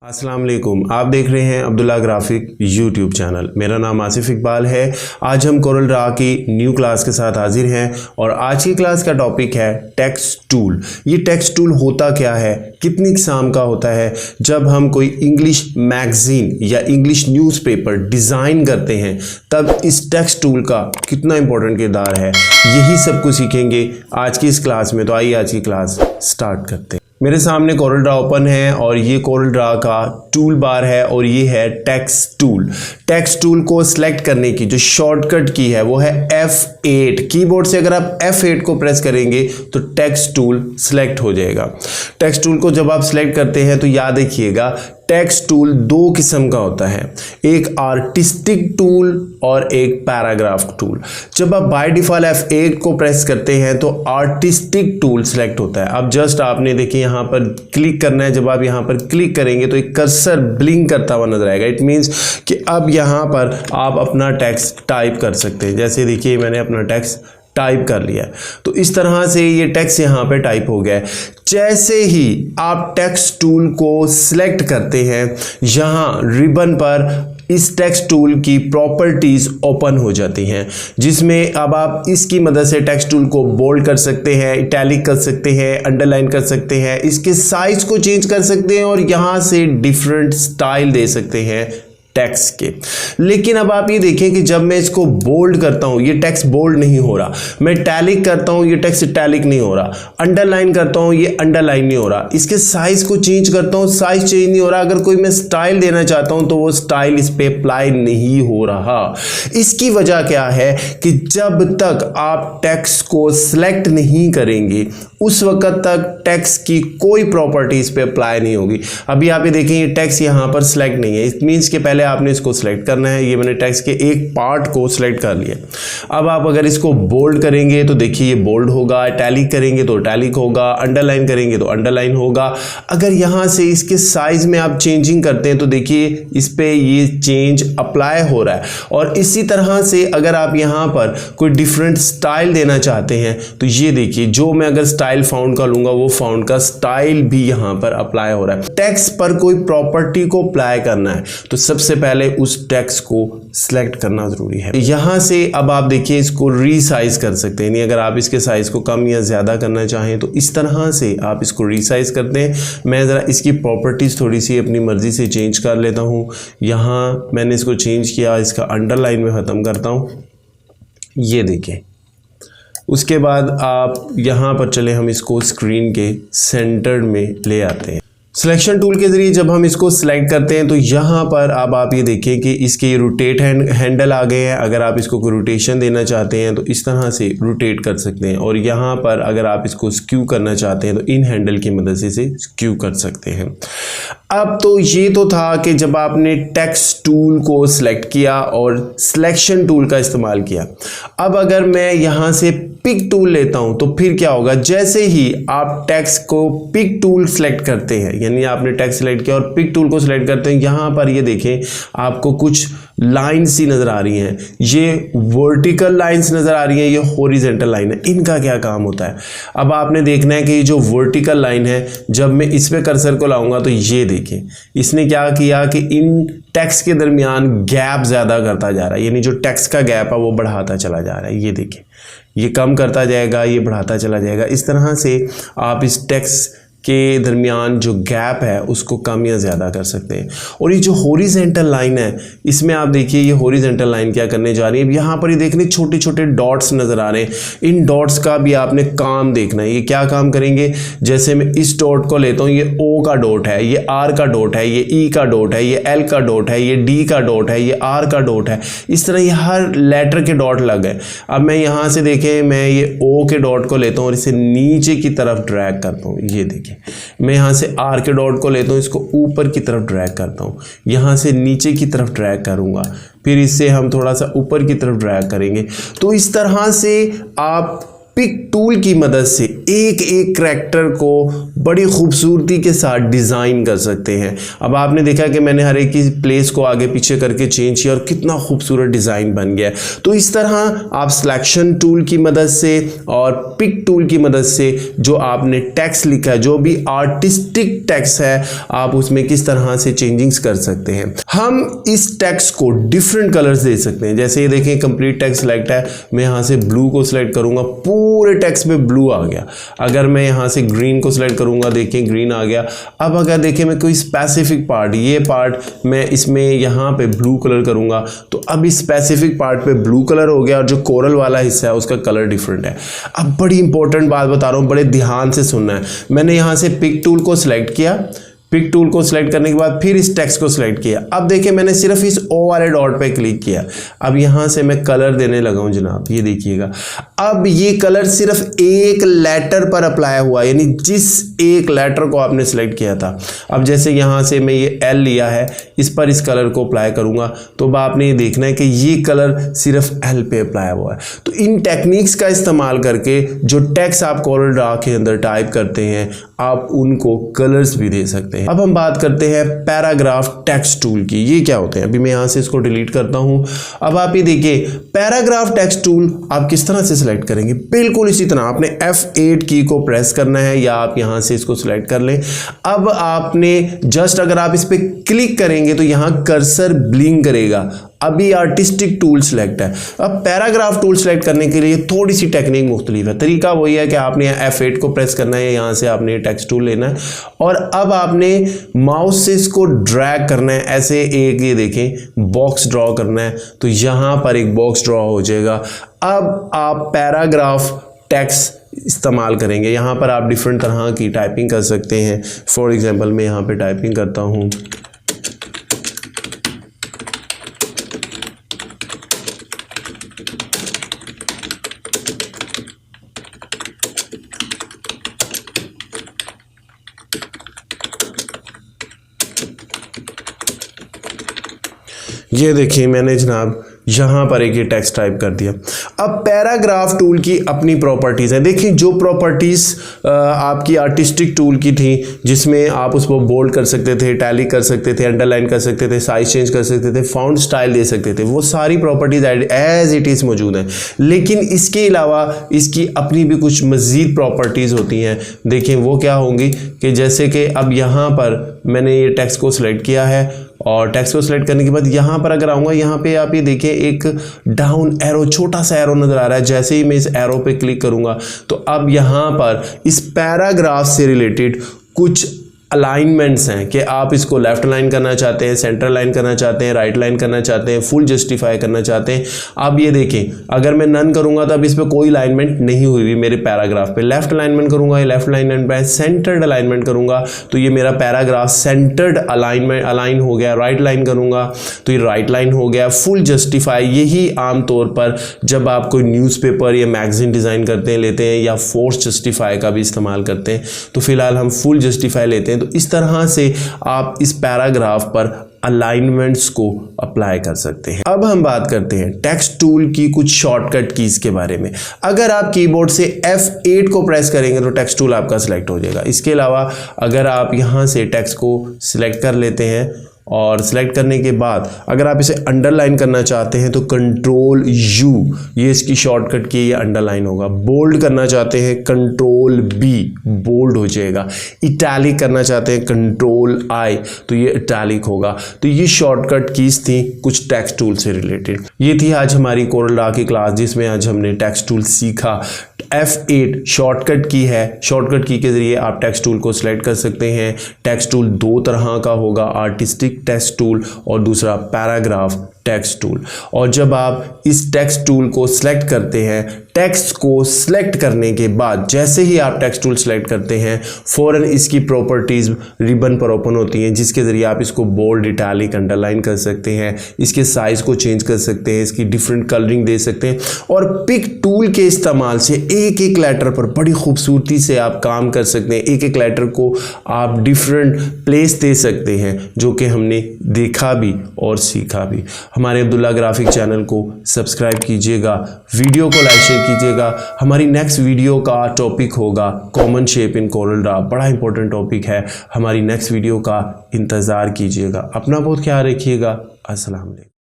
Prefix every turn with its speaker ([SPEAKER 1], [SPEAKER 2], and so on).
[SPEAKER 1] अस्सलाम वालेकुम। आप देख रहे हैं अब्दुल्ला ग्राफिक यूट्यूब चैनल। मेरा नाम आसिफ इकबाल है। आज हम कोरल ड्रा की न्यू क्लास के साथ हाजिर हैं और आज की क्लास का टॉपिक है टेक्स्ट टूल। ये टेक्स्ट टूल होता क्या है, कितनी किस्म का होता है। जब हम कोई इंग्लिश मैगजीन या इंग्लिश न्यूज़पेपर डिज़ाइन करते हैं तब इस टेक्स्ट टूल का कितना इंपॉर्टेंट किरदार है, यही सब कुछ सीखेंगे आज की इस क्लास में। तो आइए आज की क्लास स्टार्ट करते हैं। मेरे सामने कोरल ड्रा ओपन है और ये कोरल ड्रा का टूल बार है और ये है टेक्स्ट टूल। टेक्स्ट टूल को सिलेक्ट करने की जो शॉर्टकट की है वो है F8। कीबोर्ड से अगर आप F8 को प्रेस करेंगे तो टेक्स्ट टूल सिलेक्ट हो जाएगा। टेक्स्ट टूल को जब आप सिलेक्ट करते हैं तो याद रखिएगा टेक्स्ट टूल दो किस्म का होता है, एक आर्टिस्टिक टूल और एक पैराग्राफ टूल। जब आप बाय डिफ़ॉल्ट F8 को प्रेस करते हैं तो आर्टिस्टिक टूल सेलेक्ट होता है। अब जस्ट आपने देखिए यहाँ पर क्लिक करना है। जब आप यहाँ पर क्लिक करेंगे तो एक कर्सर ब्लिंक करता हुआ नजर आएगा। इट मीन्स कि अब यहाँ पर आप अपना टेक्स्ट टाइप कर सकते हैं। जैसे देखिए मैंने अपना टेक्स्ट टाइप कर लिया है तो इस तरह से ये टेक्स्ट यहाँ पे टाइप हो गया है। जैसे ही आप टेक्स्ट टूल को सिलेक्ट करते हैं यहाँ रिबन पर इस टेक्स्ट टूल की प्रॉपर्टीज ओपन हो जाती हैं, जिसमें अब आप इसकी मदद से टेक्स्ट टूल को बोल्ड कर सकते हैं, इटैलिक कर सकते हैं, अंडरलाइन कर सकते हैं, इसके साइज को चेंज कर सकते हैं और यहाँ से डिफरेंट स्टाइल दे सकते हैं टेक्स्ट के। लेकिन अब आप ये देखें कि जब मैं इसको बोल्ड करता हूं ये टेक्स्ट बोल्ड नहीं हो रहा, मैं इटैलिक करता हूं ये टेक्स्ट इटैलिक नहीं हो रहा, अंडरलाइन करता हूं ये अंडरलाइन नहीं हो रहा, इसके साइज को चेंज करता हूं साइज चेंज नहीं हो रहा। अगर कोई मैं स्टाइल देना चाहता हूं तो वो स्टाइल इस पे अप्लाई नहीं हो रहा। इसकी वजह क्या है कि जब तक आप टेक्स्ट को सिलेक्ट नहीं करेंगे उस वक्त तक टेक्स्ट की कोई प्रॉपर्टी इस पे अप्लाई नहीं होगी। अभी आप ये देखें ये टेक्स्ट यहाँ पर सिलेक्ट नहीं है। इट मीन्स कि पहले आपने इसको सिलेक्ट करना है। ये मैंने टेक्स्ट के एक पार्ट को सिलेक्ट कर लिया। अब आप अगर इसको बोल्ड करेंगे तो देखिए ये बोल्ड होगा, इटैलिक करेंगे तो इटैलिक होगा, अंडरलाइन करेंगे तो अंडरलाइन होगा। अगर यहाँ से इसके साइज में आप चेंजिंग करते हैं तो देखिए इस पे ये चेंज अप्लाई हो रहा है। और इसी तरह से अगर आप यहाँ पर कोई डिफरेंट स्टाइल देना चाहते हैं तो ये देखिए जो मैं अगर स्टाइल फाउंड का लूंगा वो फाउंड का स्टाइल भी यहाँ पर अप्लाई हो रहा है। टेक्स्ट पर कोई प्रॉपर्टी को अप्लाई करना है तो सबसे पहले उस टेक्स्ट को सिलेक्ट करना जरूरी है। यहां से अब आप देखिए इसको रीसाइज कर सकते हैं। नहीं अगर आप इसके साइज को कम या ज्यादा करना चाहें तो इस तरह से आप इसको रीसाइज करते हैं। मैं जरा इसकी प्रॉपर्टीज थोड़ी सी अपनी मर्जी से चेंज कर लेता हूं। यहां मैंने इसको चेंज किया, इसका अंडरलाइन में खत्म करता हूं, ये देखिए। उसके बाद आप यहाँ पर चले हम इसको स्क्रीन के सेंटर में ले आते हैं। सिलेक्शन टूल के ज़रिए जब हम इसको सिलेक्ट करते हैं तो यहाँ पर अब आप ये देखें कि इसके रोटेट हैंडल आ गए हैं। अगर आप इसको कोई रोटेशन देना चाहते हैं तो इस तरह से रोटेट कर सकते हैं और यहाँ पर अगर आप इसको स्क्यू करना चाहते हैं तो इन हैंडल की मदद से इसे स्क्यू कर सकते हैं। अब तो ये तो था कि जब आपने टेक्स्ट टूल को सिलेक्ट किया और सिलेक्शन टूल का इस्तेमाल किया। अब अगर मैं यहाँ से पिक टूल लेता हूँ तो फिर क्या होगा, जैसे ही आप टेक्स्ट को पिक टूल सेलेक्ट करते हैं यानी आपने टेक्स्ट सेलेक्ट किया और पिक टूल को सिलेक्ट करते हैं, यहाँ पर ये देखें आपको कुछ लाइन्स सी नज़र आ रही हैं। ये वर्टिकल लाइन्स नज़र आ रही हैं, ये हॉरिजॉन्टल लाइन है। इनका क्या काम होता है अब आपने देखना है कि ये जो वर्टिकल लाइन है जब मैं इस पे कर्सर को लाऊंगा तो ये देखें इसने क्या किया कि इन टेक्स्ट के दरमियान गैप ज़्यादा करता जा रहा है, यानी जो टेक्स्ट का गैप है वो बढ़ाता चला जा रहा है। ये देखें ये कम करता जाएगा, ये बढ़ाता चला जाएगा। इस तरह से आप इस टेक्स्ट के दरमियान जो गैप है उसको कम या ज़्यादा कर सकते हैं। और ये जो हॉरिजॉन्टल लाइन है इसमें आप देखिए ये हॉरिजॉन्टल लाइन क्या करने जा रही है। यहाँ पर ये देखने छोटे छोटे डॉट्स नज़र आ रहे हैं। इन डॉट्स का भी आपने काम देखना है, ये क्या काम करेंगे। जैसे मैं इस डॉट को लेता हूँ, ये O का डॉट है, ये R का डॉट है, ये E का डॉट है, ये L का डॉट है, ये D का डॉट है, ये R का डॉट है। इस तरह ये हर लेटर के डॉट लग गए। अब मैं यहाँ से देखें मैं ये O के डॉट को लेता हूँ और इसे नीचे की तरफ ड्रैग करता हूँ। ये देखिए मैं यहाँ से R के डॉट को लेता हूँ, इसको ऊपर की तरफ ड्रैग करता हूँ, यहाँ से नीचे की तरफ ड्रैग करूँगा, फिर इससे हम थोड़ा सा ऊपर की तरफ ड्रैग करेंगे। तो इस तरह से आप पिक टूल की मदद से एक एक करैक्टर को बड़ी खूबसूरती के साथ डिज़ाइन कर सकते हैं। अब आपने देखा कि मैंने हर एक की प्लेस को आगे पीछे करके चेंज किया और कितना खूबसूरत डिज़ाइन बन गया। तो इस तरह आप सिलेक्शन टूल की मदद से और पिक टूल की मदद से जो आपने टेक्स्ट लिखा है, जो भी आर्टिस्टिक टेक्स्ट है, आप उसमें किस तरह से चेंजिंग्स कर सकते हैं। हम इस टेक्स्ट को डिफरेंट कलर्स दे सकते हैं। जैसे ये देखें कंप्लीट टेक्स्ट सिलेक्ट है, मैं यहाँ से ब्लू को सिलेक्ट करूँगा, पूरे टेक्स्ट में ब्लू आ गया। अगर मैं यहाँ से ग्रीन को सिलेक्ट करूँगा, देखिए ग्रीन आ गया। अब अगर देखें मैं कोई स्पेसिफिक पार्ट, ये पार्ट मैं इसमें यहाँ पे ब्लू कलर करूँगा तो अब इस स्पेसिफिक पार्ट पे ब्लू कलर हो गया और जो कोरल वाला हिस्सा है उसका कलर डिफरेंट है। अब बड़ी इंपॉर्टेंट बात बता रहा हूँ, बड़े ध्यान से सुनना है। मैंने यहाँ से पिक टूल को सिलेक्ट किया, पिक टूल को सिलेक्ट करने के बाद फिर इस टेक्स्ट को सिलेक्ट किया। अब देखिए मैंने सिर्फ इस ओ वाले डॉट पे क्लिक किया। अब यहाँ से मैं कलर देने लगा हूँ जनाब, ये देखिएगा। अब ये कलर सिर्फ एक लेटर पर अप्लाई हुआ, यानी जिस एक लेटर को आपने सिलेक्ट किया था। अब जैसे यहाँ से मैं ये एल लिया है, इस पर इस कलर को अप्लाई करूँगा तो अब आपने ये देखना है कि ये कलर सिर्फ एल पे अप्लाई हुआ है। तो इन टेक्निक्स का इस्तेमाल करके जो टेक्स्ट आप कोरल ड्रा के अंदर टाइप करते हैं, आप उनको कलर्स भी दे सकते हैं। अब हम बात करते हैं पैराग्राफ टेक्स्ट टूल की। ये क्या होते हैं? अभी मैं यहाँ से इसको डिलीट करता हूँ। अब आप ये देखिए पैराग्राफ टेक्स्ट टूल आप किस तरह से सिलेक्ट करेंगे, बिल्कुल इसी तरह आपने F8 की को प्रेस करना है या आप यहाँ से इसको सिलेक्ट कर लें। अब आपने जस्ट अगर आप इस पर क्लिक करेंगे तो यहाँ कर्सर ब्लिंक करेगा। अभी आर्टिस्टिक टूल सेलेक्ट है। अब पैराग्राफ टूल सेलेक्ट करने के लिए थोड़ी सी टेक्निक मुख्तलिफ है। तरीका वही है कि आपने F8 को प्रेस करना है, यहाँ से आपने टेक्स्ट टूल लेना है और अब आपने माउस से इसको ड्रैग करना है। ऐसे एक ये देखें बॉक्स ड्रॉ करना है तो यहाँ पर एक बॉक्स ड्रॉ हो जाएगा। अब आप पैराग्राफ टेक्स्ट इस्तेमाल करेंगे। यहाँ पर आप डिफरेंट तरह की टाइपिंग कर सकते हैं। फॉर एग्जांपल मैं यहाँ पे टाइपिंग करता हूँ, ये देखिए मैंने जनाब यहाँ पर एक ये टेक्स्ट टाइप कर दिया। अब पैराग्राफ टूल की अपनी प्रॉपर्टीज़ हैं। देखिए जो प्रॉपर्टीज़ आपकी आर्टिस्टिक टूल की थी, जिसमें आप उसको बोल्ड कर सकते थे, इटैलिक कर सकते थे, अंडरलाइन कर सकते थे, साइज चेंज कर सकते थे, फॉन्ट स्टाइल दे सकते थे, वो सारी प्रॉपर्टीज़ एज इट इज़ मौजूद हैं। लेकिन इसके अलावा इसकी अपनी भी कुछ मज़ीद प्रॉपर्टीज़ होती हैं। देखिए वो क्या होंगी कि जैसे कि अब यहाँ पर मैंने ये टेक्स्ट को सिलेक्ट किया है और टेक्स्ट को सिलेक्ट करने के बाद यहाँ पर अगर आऊँगा, यहाँ पे आप ये देखिए एक डाउन एरो, छोटा सा एरो नज़र आ रहा है। जैसे ही मैं इस एरो पे क्लिक करूँगा तो अब यहाँ पर इस पैराग्राफ से रिलेटेड कुछ अलाइनमेंट्स हैं कि आप इसको लेफ्ट लाइन करना चाहते हैं, सेंटर लाइन करना चाहते हैं, राइट लाइन करना चाहते हैं, फुल जस्टिफाई करना चाहते हैं। अब ये देखें अगर मैं नन करूंगा तो अब इस पर कोई अलाइनमेंट नहीं हुई हुई मेरे पैराग्राफ पे। लेफ्ट अलाइनमेंट करूंगा, ये लेफ्ट अलाइनमेंट पे, सेंटर्ड अलाइनमेंट करूंगा तो ये मेरा पैराग्राफ सेंटर्ड अलाइन हो गया। राइट लाइन करूंगा तो ये राइट लाइन हो गया। फुल जस्टिफाई, यही आमतौर पर जब आप कोई न्यूज़पेपर या मैगजीन डिज़ाइन करते हैं लेते हैं या फोर्स जस्टिफाई का भी इस्तेमाल करते हैं, तो फिलहाल हम फुल जस्टिफाई लेते हैं। तो इस तरह से आप इस पैराग्राफ पर अलाइनमेंट्स को अप्लाई कर सकते हैं। अब हम बात करते हैं टेक्स्ट टूल की कुछ शॉर्टकट कीज के बारे में। अगर आप कीबोर्ड से F8 को प्रेस करेंगे तो टेक्स्ट टूल आपका सिलेक्ट हो जाएगा। इसके अलावा अगर आप यहां से टेक्स्ट को सिलेक्ट कर लेते हैं और सिलेक्ट करने के बाद अगर आप इसे अंडरलाइन करना चाहते हैं तो कंट्रोल U, ये इसकी शॉर्टकट की, ये अंडरलाइन होगा। बोल्ड करना चाहते हैं कंट्रोल B, बोल्ड हो जाएगा। इटैलिक करना चाहते हैं कंट्रोल I, तो ये इटैलिक होगा। तो ये शॉर्टकट कीज थी कुछ टेक्स्ट टूल से रिलेटेड। ये थी आज हमारी कोरल ड्रा की क्लास, जिसमें आज हमने टेक्स्ट टूल सीखा। F8 शॉर्टकट की है। शॉर्टकट की के जरिए आप टेक्स्ट टूल को सिलेक्ट कर सकते हैं। टेक्स्ट टूल दो तरह का होगा, आर्टिस्टिक टेक्स्ट टूल और दूसरा पैराग्राफ टेक्स्ट टूल। और जब आप इस टेक्स्ट टूल को सिलेक्ट करते हैं, टेक्स्ट को सिलेक्ट करने के बाद जैसे ही आप टेक्स्ट टूल सिलेक्ट करते हैं फ़ौरन इसकी प्रॉपर्टीज़ रिबन पर ओपन होती हैं, जिसके ज़रिए आप इसको बोल्ड, इटैलिक, अंडरलाइन कर सकते हैं, इसके साइज़ को चेंज कर सकते हैं, इसकी डिफरेंट कलरिंग दे सकते हैं। और पिक टूल के इस्तेमाल से एक एक लेटर पर बड़ी खूबसूरती से आप काम कर सकते हैं। एक एक लेटर को आप डिफरेंट प्लेस दे सकते हैं, जो कि हमने देखा भी और सीखा भी। हमारे अब्दुल्ला ग्राफिक चैनल को सब्सक्राइब कीजिएगा, वीडियो को लाइक शेयर कीजिएगा। हमारी नेक्स्ट वीडियो का टॉपिक होगा common shape in Corel Draw, बड़ा इंपॉर्टेंट टॉपिक है। हमारी नेक्स्ट वीडियो का इंतज़ार कीजिएगा। अपना बहुत ख्याल रखिएगा। अस्सलाम वालेकुम।